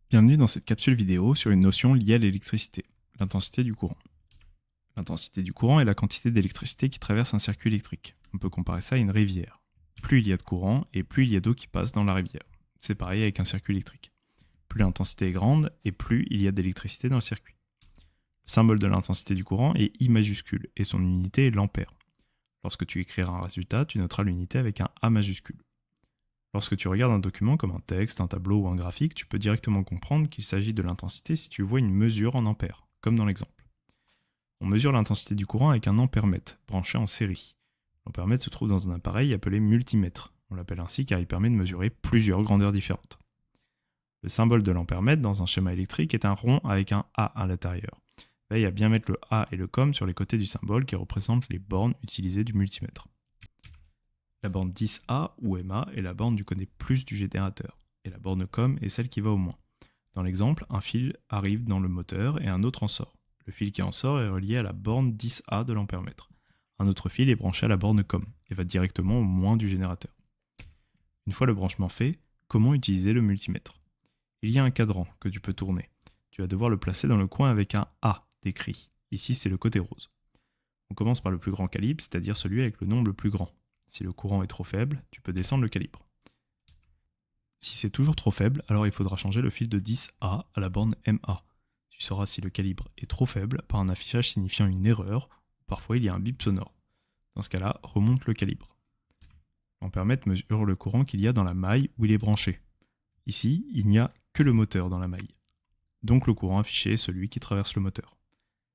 Bienvenue dans cette capsule vidéo sur une notion liée à l'électricité, l'intensité du courant. L'intensité du courant est la quantité d'électricité qui traverse un circuit électrique. On peut comparer ça à une rivière. Plus il y a de courant et plus il y a d'eau qui passe dans la rivière. C'est pareil avec un circuit électrique. Plus l'intensité est grande et plus il y a d'électricité dans le circuit. Le symbole de l'intensité du courant est I majuscule et son unité est l'ampère. Lorsque tu écriras un résultat, tu noteras l'unité avec un A majuscule. Lorsque tu regardes un document comme un texte, un tableau ou un graphique, tu peux directement comprendre qu'il s'agit de l'intensité si tu vois une mesure en ampères, comme dans l'exemple. On mesure l'intensité du courant avec un ampèremètre, branché en série. L'ampèremètre se trouve dans un appareil appelé multimètre. On l'appelle ainsi car il permet de mesurer plusieurs grandeurs différentes. Le symbole de l'ampèremètre dans un schéma électrique est un rond avec un A à l'intérieur. Veille à bien mettre le A et le COM sur les côtés du symbole qui représentent les bornes utilisées du multimètre. La borne 10A ou MA est la borne du côté plus du générateur, et la borne COM est celle qui va au moins. Dans l'exemple, un fil arrive dans le moteur et un autre en sort. Le fil qui en sort est relié à la borne 10A de l'ampèremètre. Un autre fil est branché à la borne COM et va directement au moins du générateur. Une fois le branchement fait, comment utiliser le multimètre? Il y a un cadran que tu peux tourner. Tu vas devoir le placer dans le coin avec un A décrit. Ici, c'est le côté rose. On commence par le plus grand calibre, c'est-à-dire celui avec le nombre le plus grand. Si le courant est trop faible, tu peux descendre le calibre. Si c'est toujours trop faible, alors il faudra changer le fil de 10A à la borne MA. Tu sauras si le calibre est trop faible par un affichage signifiant une erreur, ou parfois il y a un bip sonore. Dans ce cas-là, remonte le calibre. L'ampèremètre mesure le courant qu'il y a dans la maille où il est branché. Ici, il n'y a que le moteur dans la maille. Donc le courant affiché est celui qui traverse le moteur.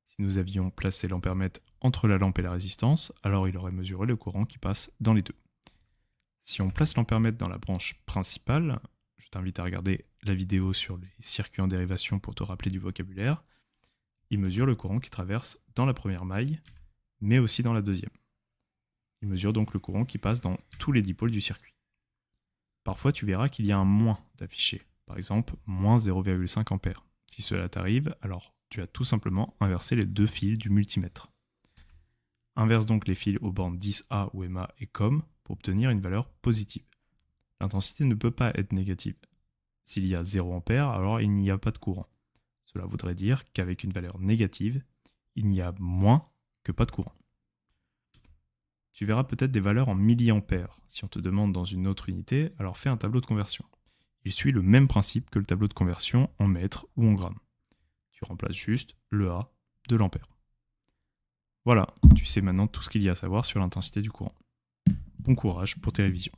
Si nous avions placé l'ampèremètre entre la lampe et la résistance, alors il aurait mesuré le courant qui passe dans les deux. Si on place l'ampèremètre dans la branche principale, je t'invite à regarder la vidéo sur les circuits en dérivation pour te rappeler du vocabulaire, il mesure le courant qui traverse dans la première maille, mais aussi dans la deuxième. Il mesure donc le courant qui passe dans tous les dipôles du circuit. Parfois, tu verras qu'il y a un moins d'affiché, par exemple moins 0,5 A. Si cela t'arrive, alors tu as tout simplement inversé les deux fils du multimètre. Inverse donc les fils aux bornes 10A ou MA et COM pour obtenir une valeur positive. L'intensité ne peut pas être négative. S'il y a 0 A, alors il n'y a pas de courant. Cela voudrait dire qu'avec une valeur négative, il n'y a moins que pas de courant. Tu verras peut-être des valeurs en milliampères. Si on te demande dans une autre unité, alors fais un tableau de conversion. Il suit le même principe que le tableau de conversion en mètres ou en grammes. Tu remplaces juste le A de l'ampère. Voilà, tu sais maintenant tout ce qu'il y a à savoir sur l'intensité du courant. Bon courage pour tes révisions.